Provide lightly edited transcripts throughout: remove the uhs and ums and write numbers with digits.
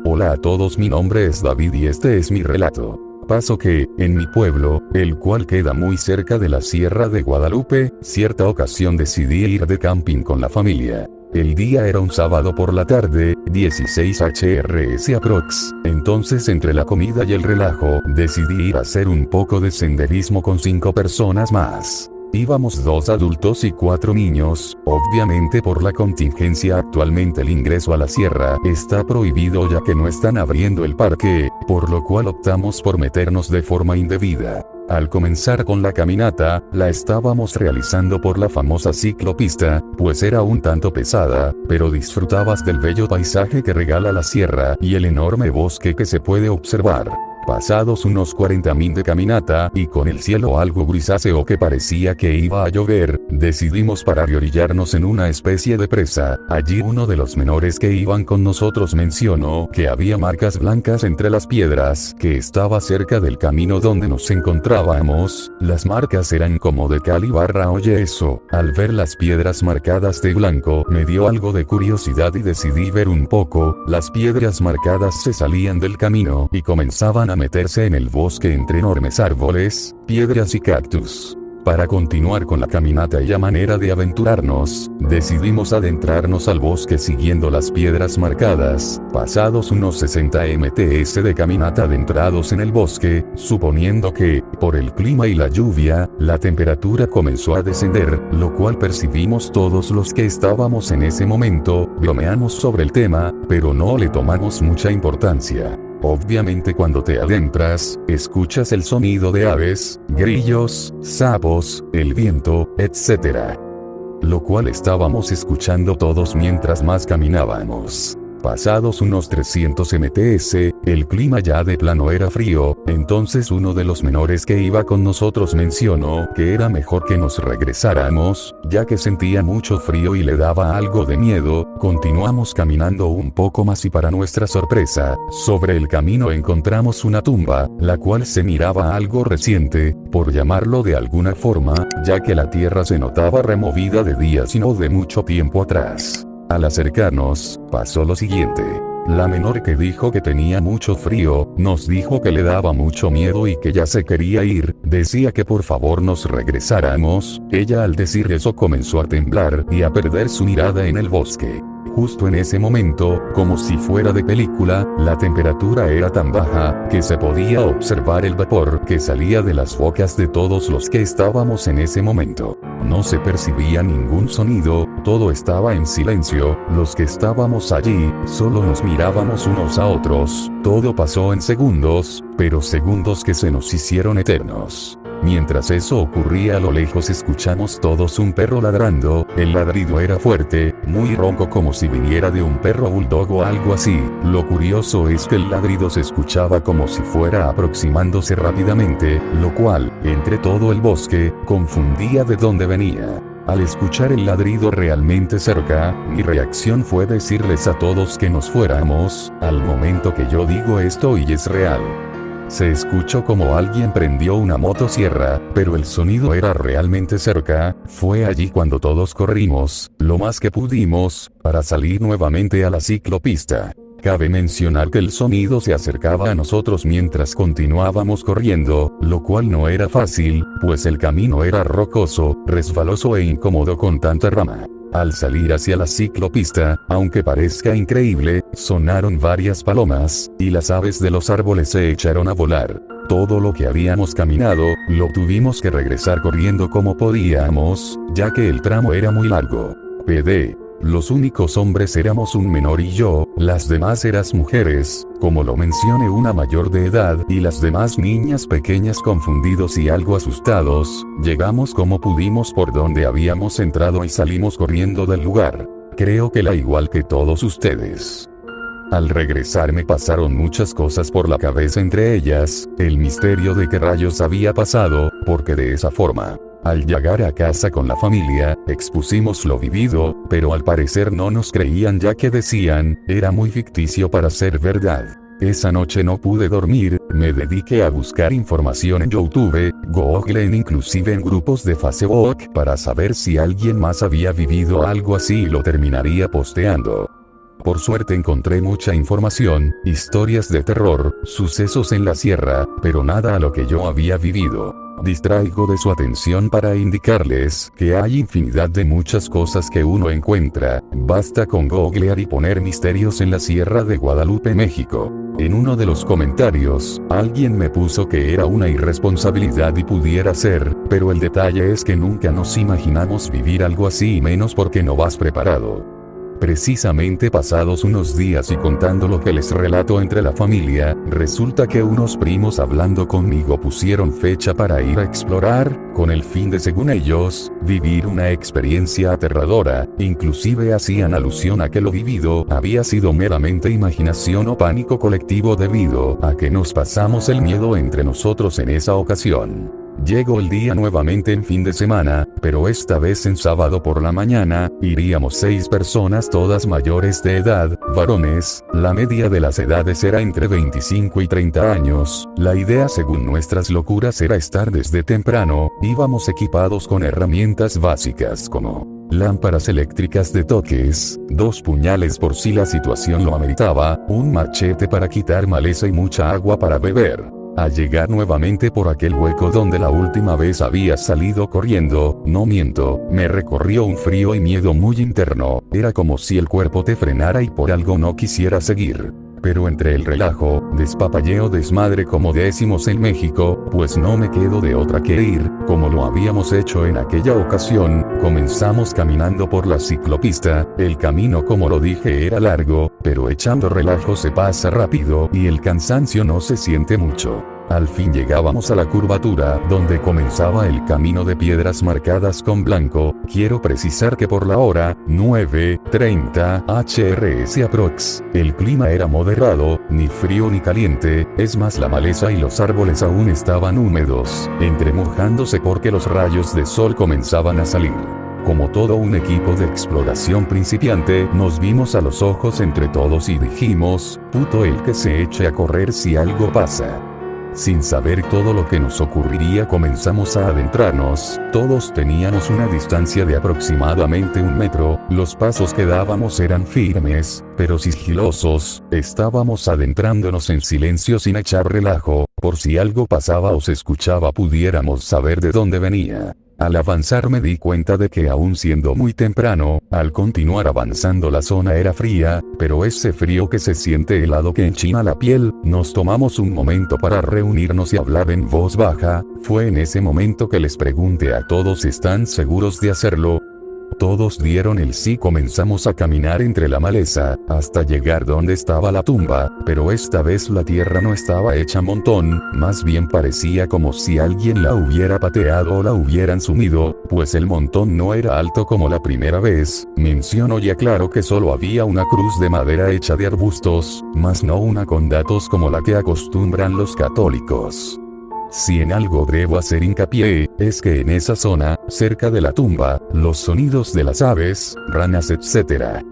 Hola a todos, mi nombre es David y este es mi relato. Pasó que, en mi pueblo, el cual queda muy cerca de la Sierra de Guadalupe, cierta ocasión decidí ir de camping con la familia. El día era un sábado por la tarde, 16 HRS aprox. Entonces entre la comida y el relajo, decidí ir a hacer un poco de senderismo con 5 personas más. Íbamos 2 adultos y 4 niños, obviamente por la contingencia actualmente el ingreso a la sierra está prohibido ya que no están abriendo el parque, por lo cual optamos por meternos de forma indebida. Al comenzar con la caminata, la estábamos realizando por la famosa ciclopista, pues era un tanto pesada, pero disfrutabas del bello paisaje que regala la sierra y el enorme bosque que se puede observar. Pasados unos 40 min de caminata, y con el cielo algo grisáceo que parecía que iba a llover, decidimos parar y orillarnos en una especie de presa. Allí uno de los menores que iban con nosotros mencionó que había marcas blancas entre las piedras que estaba cerca del camino donde nos encontrábamos. Las marcas eran como de cal y barra o yeso. Al ver las piedras marcadas de blanco, me dio algo de curiosidad y decidí ver un poco. Las piedras marcadas se salían del camino y comenzaban a meterse en el bosque entre enormes árboles, piedras y cactus. Para continuar con la caminata y a manera de aventurarnos, decidimos adentrarnos al bosque siguiendo las piedras marcadas. Pasados unos 60 mts de caminata adentrados en el bosque, suponiendo que, por el clima y la lluvia, la temperatura comenzó a descender, lo cual percibimos todos los que estábamos en ese momento. Bromeamos sobre el tema, pero no le tomamos mucha importancia. Obviamente cuando te adentras, escuchas el sonido de aves, grillos, sapos, el viento, etc. Lo cual estábamos escuchando todos mientras más caminábamos. Pasados unos 300 mts, el clima ya de plano era frío, entonces uno de los menores que iba con nosotros mencionó que era mejor que nos regresáramos, ya que sentía mucho frío y le daba algo de miedo. Continuamos caminando un poco más y para nuestra sorpresa, sobre el camino encontramos una tumba, la cual se miraba algo reciente, por llamarlo de alguna forma, ya que la tierra se notaba removida de días y no de mucho tiempo atrás. Al acercarnos, pasó lo siguiente. La menor que dijo que tenía mucho frío, nos dijo que le daba mucho miedo y que ya se quería ir, decía que por favor nos regresáramos. Ella al decir eso comenzó a temblar y a perder su mirada en el bosque. Justo en ese momento, como si fuera de película, la temperatura era tan baja, que se podía observar el vapor que salía de las bocas de todos los que estábamos en ese momento. No se percibía ningún sonido, todo estaba en silencio, los que estábamos allí, solo nos mirábamos unos a otros, todo pasó en segundos, pero segundos que se nos hicieron eternos. Mientras eso ocurría a lo lejos escuchamos todos un perro ladrando, el ladrido era fuerte, muy ronco como si viniera de un perro bulldog o algo así. Lo curioso es que el ladrido se escuchaba como si fuera aproximándose rápidamente, lo cual, entre todo el bosque, confundía de dónde venía. Al escuchar el ladrido realmente cerca, mi reacción fue decirles a todos que nos fuéramos. Al momento que yo digo esto y es real. Se escuchó como alguien prendió una motosierra, pero el sonido era realmente cerca. Fue allí cuando todos corrimos, lo más que pudimos, para salir nuevamente a la ciclopista. Cabe mencionar que el sonido se acercaba a nosotros mientras continuábamos corriendo, lo cual no era fácil, pues el camino era rocoso, resbaloso e incómodo con tanta rama. Al salir hacia la ciclopista, aunque parezca increíble, sonaron varias palomas, y las aves de los árboles se echaron a volar. Todo lo que habíamos caminado, lo tuvimos que regresar corriendo como podíamos, ya que el tramo era muy largo. PD. Los únicos hombres éramos un menor y yo, las demás eras mujeres, como lo mencioné una mayor de edad y las demás niñas pequeñas confundidos y algo asustados. Llegamos como pudimos por donde habíamos entrado y salimos corriendo del lugar. Creo que la igual que todos ustedes. Al regresar me pasaron muchas cosas por la cabeza, entre ellas, el misterio de qué rayos había pasado, porque de esa forma. Al llegar a casa con la familia, expusimos lo vivido, pero al parecer no nos creían ya que decían, era muy ficticio para ser verdad. Esa noche no pude dormir, me dediqué a buscar información en YouTube, Google e inclusive en grupos de Facebook para saber si alguien más había vivido algo así y lo terminaría posteando. Por suerte encontré mucha información, historias de terror, sucesos en la sierra, pero nada a lo que yo había vivido. Distraigo de su atención para indicarles que hay infinidad de muchas cosas que uno encuentra, basta con googlear y poner misterios en la Sierra de Guadalupe, México. En uno de los comentarios, alguien me puso que era una irresponsabilidad y pudiera ser, pero el detalle es que nunca nos imaginamos vivir algo así y menos porque no vas preparado. Precisamente pasados unos días y contando lo que les relato entre la familia, resulta que unos primos hablando conmigo pusieron fecha para ir a explorar, con el fin de, según ellos, vivir una experiencia aterradora. Inclusive hacían alusión a que lo vivido había sido meramente imaginación o pánico colectivo debido a que nos pasamos el miedo entre nosotros en esa ocasión. Llegó el día nuevamente en fin de semana, pero esta vez en sábado por la mañana, iríamos 6 personas todas mayores de edad, varones, la media de las edades era entre 25 y 30 años, la idea según nuestras locuras era estar desde temprano, íbamos equipados con herramientas básicas como lámparas eléctricas de toques, 2 puñales por si la situación lo ameritaba, un machete para quitar maleza y mucha agua para beber. Al llegar nuevamente por aquel hueco donde la última vez había salido corriendo, no miento, me recorrió un frío y miedo muy interno, era como si el cuerpo te frenara y por algo no quisiera seguir. Pero entre el relajo, despapalleo, desmadre como decimos en México, pues no me quedo de otra que ir, como lo habíamos hecho en aquella ocasión, comenzamos caminando por la ciclopista, el camino como lo dije era largo, pero echando relajo se pasa rápido y el cansancio no se siente mucho. Al fin llegábamos a la curvatura donde comenzaba el camino de piedras marcadas con blanco. Quiero precisar que por la hora 9:30 HRS aprox, el clima era moderado, ni frío ni caliente, es más la maleza y los árboles aún estaban húmedos, entremojándose porque los rayos de sol comenzaban a salir. Como todo un equipo de exploración principiante, nos vimos a los ojos entre todos y dijimos, puto el que se eche a correr si algo pasa. Sin saber todo lo que nos ocurriría comenzamos a adentrarnos, todos teníamos una distancia de aproximadamente 1 metro, los pasos que dábamos eran firmes, pero sigilosos, estábamos adentrándonos en silencio sin echar relajo, por si algo pasaba o se escuchaba pudiéramos saber de dónde venía. Al avanzar me di cuenta de que aún siendo muy temprano, al continuar avanzando la zona era fría, pero ese frío que se siente helado que enchina la piel, nos tomamos un momento para reunirnos y hablar en voz baja, fue en ese momento que les pregunté a todos ¿están seguros de hacerlo? Todos dieron el sí. Comenzamos a caminar entre la maleza, hasta llegar donde estaba la tumba, pero esta vez la tierra no estaba hecha montón, más bien parecía como si alguien la hubiera pateado o la hubieran sumido, pues el montón no era alto como la primera vez. Menciono y aclaro que solo había una cruz de madera hecha de arbustos, más no una con datos como la que acostumbran los católicos. Si en algo debo hacer hincapié, es que en esa zona, cerca de la tumba, los sonidos de las aves, ranas etc.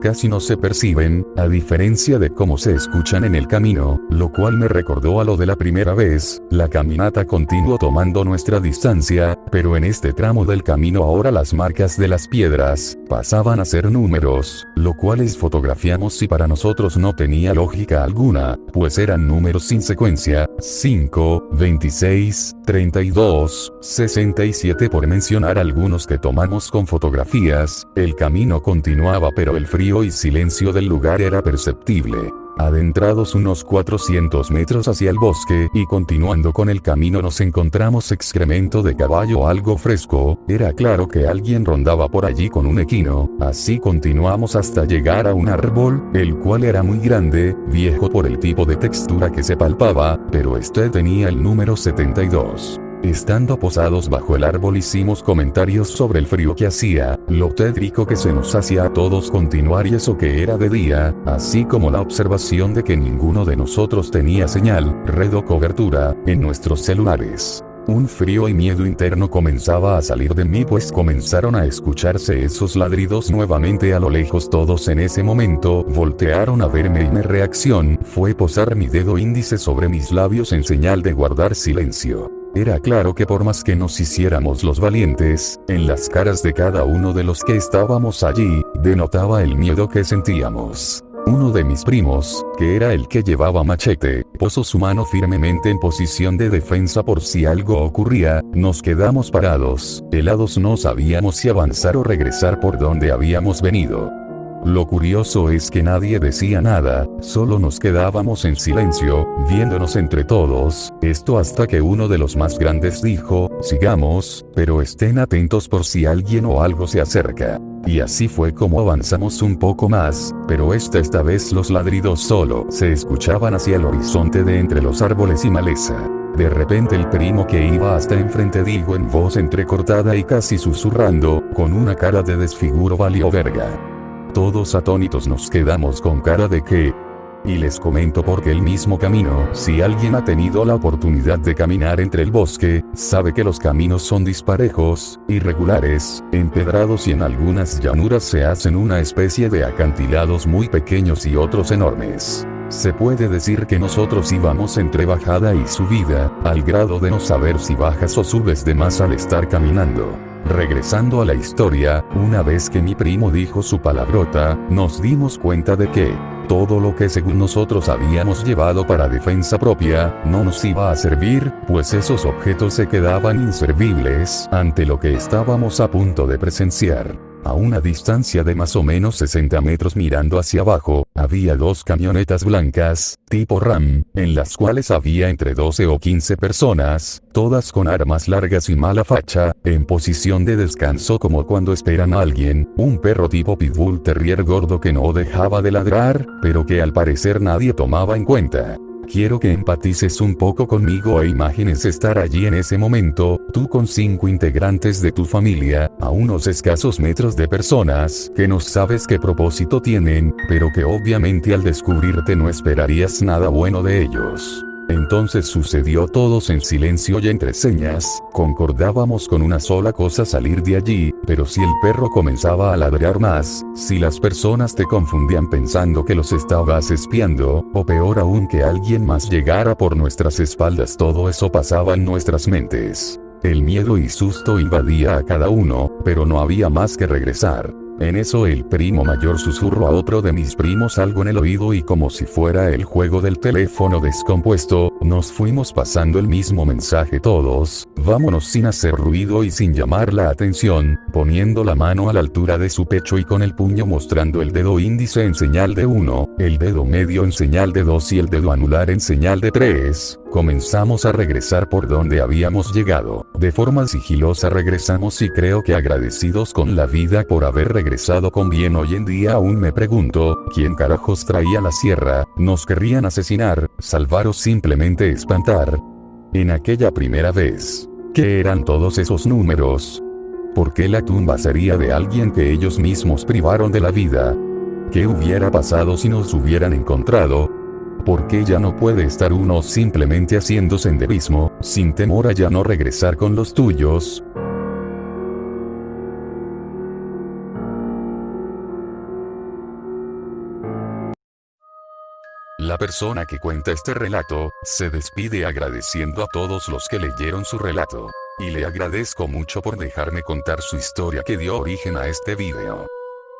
casi no se perciben, a diferencia de cómo se escuchan en el camino, lo cual me recordó a lo de la primera vez. La caminata continuó tomando nuestra distancia, pero en este tramo del camino ahora las marcas de las piedras pasaban a ser números, lo cuales fotografiamos y para nosotros no tenía lógica alguna, pues eran números sin secuencia, 5, 26, 32, 67 por mencionar algunos que tomamos con fotografías. El camino continuaba pero el frío y silencio del lugar era perceptible. Adentrados unos 400 metros hacia el bosque y continuando con el camino nos encontramos excremento de caballo algo fresco, era claro que alguien rondaba por allí con un equino, así continuamos hasta llegar a un árbol, el cual era muy grande, viejo por el tipo de textura que se palpaba, pero este tenía el número 72. Estando posados bajo el árbol hicimos comentarios sobre el frío que hacía, lo tétrico que se nos hacía a todos continuar y eso que era de día, así como la observación de que ninguno de nosotros tenía señal, red o cobertura, en nuestros celulares. Un frío y miedo interno comenzaba a salir de mí pues comenzaron a escucharse esos ladridos nuevamente a lo lejos. Todos en ese momento voltearon a verme y mi reacción fue posar mi dedo índice sobre mis labios en señal de guardar silencio. Era claro que por más que nos hiciéramos los valientes, en las caras de cada uno de los que estábamos allí, denotaba el miedo que sentíamos. Uno de mis primos, que era el que llevaba machete, puso su mano firmemente en posición de defensa por si algo ocurría. Nos quedamos parados, helados, no sabíamos si avanzar o regresar por donde habíamos venido. Lo curioso es que nadie decía nada, solo nos quedábamos en silencio, viéndonos entre todos, esto hasta que uno de los más grandes dijo: sigamos, pero estén atentos por si alguien o algo se acerca. Y así fue como avanzamos un poco más, pero esta vez los ladridos solo se escuchaban hacia el horizonte de entre los árboles y maleza. De repente el primo que iba hasta enfrente dijo en voz entrecortada y casi susurrando, con una cara de desfiguro: valió verga. Todos atónitos nos quedamos con cara de ¿qué? Y les comento porque el mismo camino, si alguien ha tenido la oportunidad de caminar entre el bosque, sabe que los caminos son disparejos, irregulares, empedrados y en algunas llanuras se hacen una especie de acantilados muy pequeños y otros enormes. Se puede decir que nosotros íbamos entre bajada y subida, al grado de no saber si bajas o subes de más al estar caminando. Regresando a la historia, una vez que mi primo dijo su palabrota, nos dimos cuenta de que todo lo que según nosotros habíamos llevado para defensa propia, no nos iba a servir, pues esos objetos se quedaban inservibles ante lo que estábamos a punto de presenciar. A una distancia de más o menos 60 metros mirando hacia abajo, había dos camionetas blancas, tipo Ram, en las cuales había entre 12 o 15 personas, todas con armas largas y mala facha, en posición de descanso como cuando esperan a alguien, un perro tipo Pitbull Terrier gordo que no dejaba de ladrar, pero que al parecer nadie tomaba en cuenta. Quiero que empatices un poco conmigo e imagines estar allí en ese momento, tú con 5 integrantes de tu familia, a unos escasos metros de personas, que no sabes qué propósito tienen, pero que obviamente al descubrirte no esperarías nada bueno de ellos. Entonces sucedió todos en silencio y entre señas, concordábamos con una sola cosa: salir de allí, pero si el perro comenzaba a ladrar más, si las personas te confundían pensando que los estabas espiando, o peor aún que alguien más llegara por nuestras espaldas, todo eso pasaba en nuestras mentes. El miedo y susto invadía a cada uno, pero no había más que regresar. En eso el primo mayor susurró a otro de mis primos algo en el oído y como si fuera el juego del teléfono descompuesto, nos fuimos pasando el mismo mensaje todos: vámonos, sin hacer ruido y sin llamar la atención, poniendo la mano a la altura de su pecho y con el puño mostrando el dedo índice en señal de 1, el dedo medio en señal de 2 y el dedo anular en señal de 3. Comenzamos a regresar por donde habíamos llegado. De forma sigilosa regresamos y creo que agradecidos con la vida por haber regresado con bien. Hoy en día aún me pregunto, ¿quién carajos traía la sierra? ¿Nos querrían asesinar, salvar o simplemente espantar? En aquella primera vez, ¿qué eran todos esos números? ¿Por qué la tumba sería de alguien que ellos mismos privaron de la vida? ¿Qué hubiera pasado si nos hubieran encontrado? ¿Por qué ya no puede estar uno simplemente haciendo senderismo, sin temor a ya no regresar con los tuyos? La persona que cuenta este relato, se despide agradeciendo a todos los que leyeron su relato. Y le agradezco mucho por dejarme contar su historia que dio origen a este video.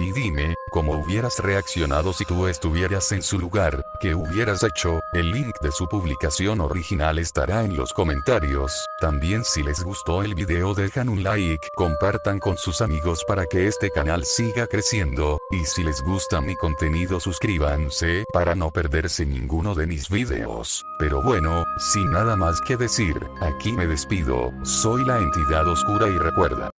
Y dime, ¿cómo hubieras reaccionado si tú estuvieras en su lugar? ¿Qué hubieras hecho? El link de su publicación original estará en los comentarios. También, si les gustó el video, dejan un like, compartan con sus amigos para que este canal siga creciendo, y si les gusta mi contenido suscríbanse para no perderse ninguno de mis videos. Pero bueno, sin nada más que decir, aquí me despido. Soy la entidad oscura y recuerda.